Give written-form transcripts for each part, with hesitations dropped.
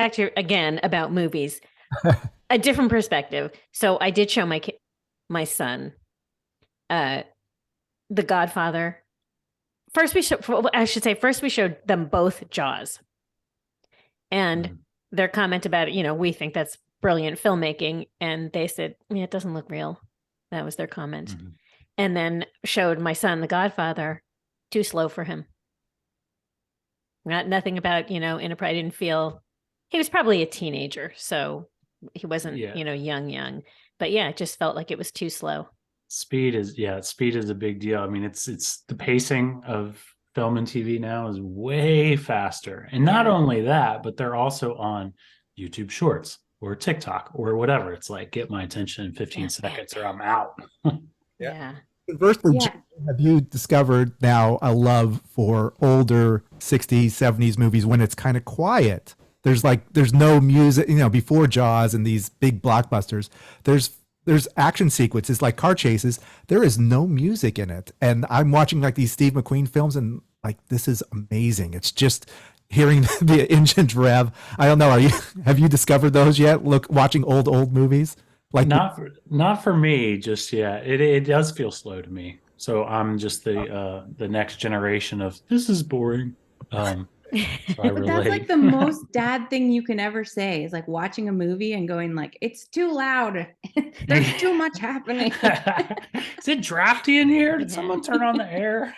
back to again about movies, a different perspective. So I did show my son, The Godfather. First we showed them both Jaws, and their comment about it, we think that's brilliant filmmaking, and they said, yeah, it doesn't look real. That was their comment. And then showed my son The Godfather, too slow for him. Nothing about, inappropriate. I didn't feel he was probably a teenager, so he wasn't, young. But yeah, it just felt like it was too slow. Speed is a big deal. I mean, it's the pacing of film and TV now is way faster. And not only that, but they're also on YouTube Shorts or TikTok or whatever. It's like, get my attention in 15 seconds or I'm out. Yeah. Conversely, have you discovered now a love for older 60s, 70s movies when it's kind of quiet? There's no music, before Jaws and these big blockbusters, there's action sequences like car chases. There is no music in it. And I'm watching like these Steve McQueen films and like, this is amazing. It's just hearing the engines rev. I don't know. Have you discovered those yet? Watching old movies? Like not for me just yet. It does feel slow to me. So I'm just the next generation of this is boring. So but that's like the most dad thing you can ever say is like watching a movie and going like, it's too loud. There's too much happening. Is it drafty in here? Did someone turn on the air?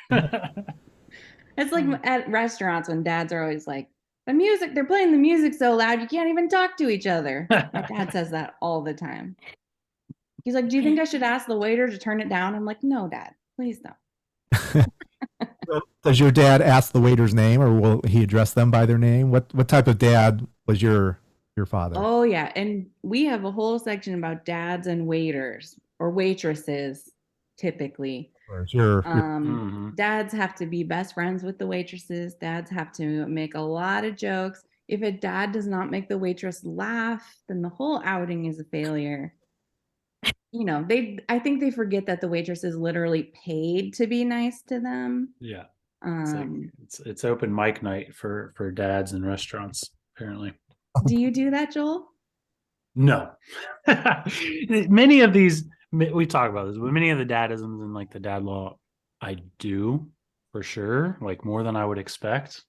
It's like at restaurants when dads are always like, they're playing the music so loud you can't even talk to each other. My dad says that all the time. He's like, do you think I should ask the waiter to turn it down? I'm like, no, Dad, please don't. Does your dad ask the waiter's name, or will he address them by their name? What type of dad was your father? Oh yeah, and we have a whole section about dads and waiters or waitresses typically. Dads have to be best friends with the waitresses. Dads have to make a lot of jokes. If a dad does not make the waitress laugh, then the whole outing is a failure. I think they forget that the waitress is literally paid to be nice to them. Yeah. It's open mic night for dads in restaurants, apparently. Do you do that, Joel? No. Many of these, we talk about this, but many of the dadisms and like the dad law, I do for sure, like more than I would expect,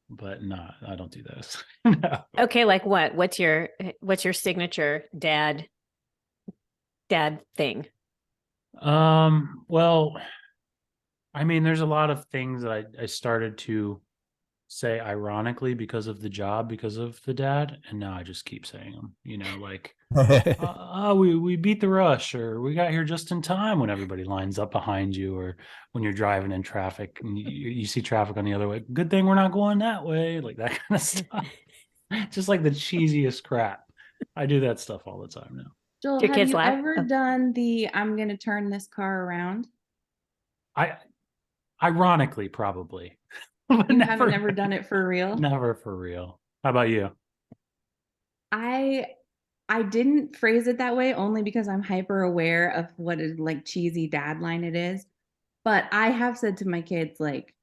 but no, I don't do those. No. Okay, like what? What's your signature dad thing? Well, I mean, there's a lot of things that I started to say ironically because of the job, because of the dad, and now I just keep saying them, like we beat the rush, or we got here just in time when everybody lines up behind you, or when you're driving in traffic and you see traffic on the other way, good thing we're not going that way, like that kind of stuff. Just like the cheesiest crap. I do that stuff all the time now. Joel, have you ever done the I'm gonna turn this car around? Ironically, probably. You haven't never done it for real? Never for real. How about you? I didn't phrase it that way only because I'm hyper aware of what a like cheesy dad line it is. But I have said to my kids, like,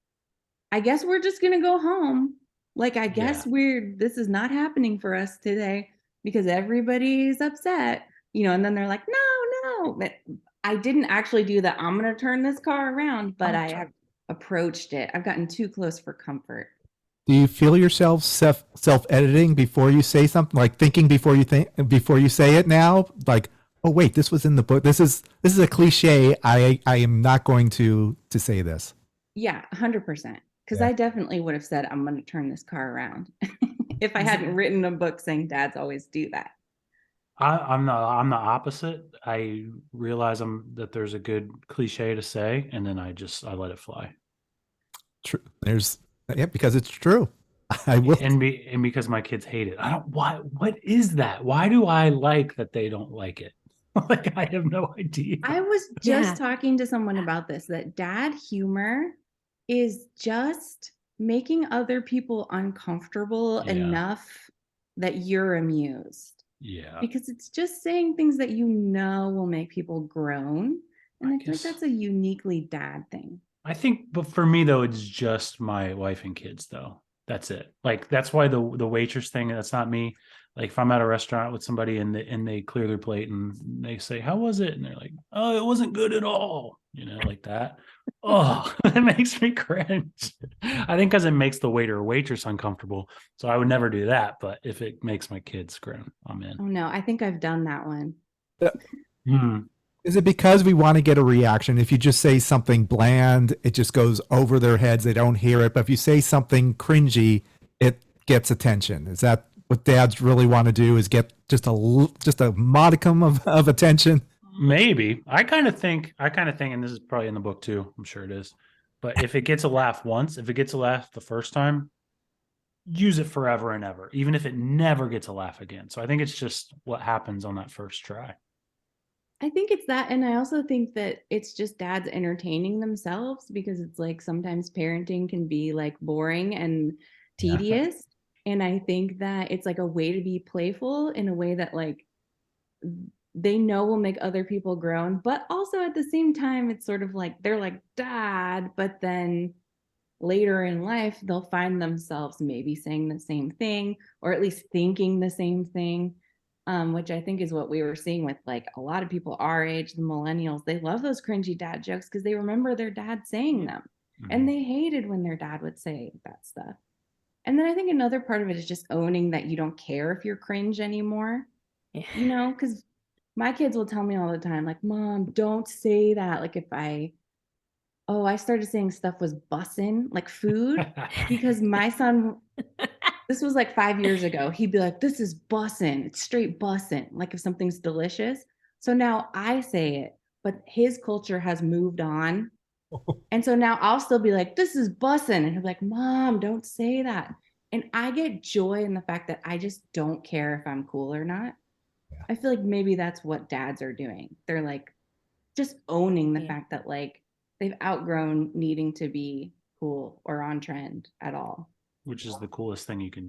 I guess we're just gonna go home. Like, I guess this is not happening for us today because everybody's upset, and then they're like, no. But I didn't actually do that. I'm gonna turn this car around, but I have approached it. I've gotten too close for comfort. Do you feel yourself self-editing before you say something, like thinking before you say it now? Like, oh wait, this was in the book. This is a cliche. I am not going to say this. Yeah, 100%. Because I definitely would have said, I'm going to turn this car around if I hadn't written a book saying dads always do that. I'm the opposite. I realize that there's a good cliche to say, and then I let it fly. True. Because it's true. I will. And because my kids hate it. What is that? Why do I like that they don't like it? Like, I have no idea. I was just talking to someone about this, that dad humor is just making other people uncomfortable enough that you're amused. Yeah. Because it's just saying things that will make people groan. And I think that's a uniquely dad thing. I think, but for me though, it's just my wife and kids though. That's it. Like, that's why the waitress thing, that's not me. Like, if I'm at a restaurant with somebody and they clear their plate and they say, "How was it?" and they're like, "Oh, it wasn't good at all," like that. Oh, it makes me cringe. I think because it makes the waiter or waitress uncomfortable. So I would never do that. But if it makes my kids grin, I'm in. Oh no, I think I've done that one. Is it because we want to get a reaction? If you just say something bland, it just goes over their heads. They don't hear it. But if you say something cringy, it gets attention. Is that what dads really want to do? Is get just a modicum of attention? Maybe. I kind of think, and this is probably in the book too, I'm sure it is, but if it gets a laugh once, if it gets a laugh the first time, use it forever and ever, even if it never gets a laugh again. So I think it's just what happens on that first try. I think it's that. And I also think that it's just dads entertaining themselves, because it's like sometimes parenting can be like boring and tedious. And I think that it's like a way to be playful in a way that like they know will make other people groan. But also at the same time, it's sort of like they're like, "Dad," but then later in life, they'll find themselves maybe saying the same thing, or at least thinking the same thing. Which I think is what we were seeing with like a lot of people our age, the millennials. They love those cringy dad jokes because they remember their dad saying them. And they hated when their dad would say that stuff. And then I think another part of it is just owning that you don't care if you're cringe anymore. Yeah. Because my kids will tell me all the time, like, "Mom, don't say that." Like if I started saying stuff was bussin', like food, because my son, this was like 5 years ago. He'd be like, "This is bussin'. It's straight bussin'." Like if something's delicious. So now I say it, but his culture has moved on. And so now I'll still be like, "This is bussin'." And he'll be like, "Mom, don't say that." And I get joy in the fact that I just don't care if I'm cool or not. Yeah. I feel like maybe that's what dads are doing. They're like just owning the Yeah. fact that like they've outgrown needing to be cool or on trend at all. Which is the coolest thing you can do.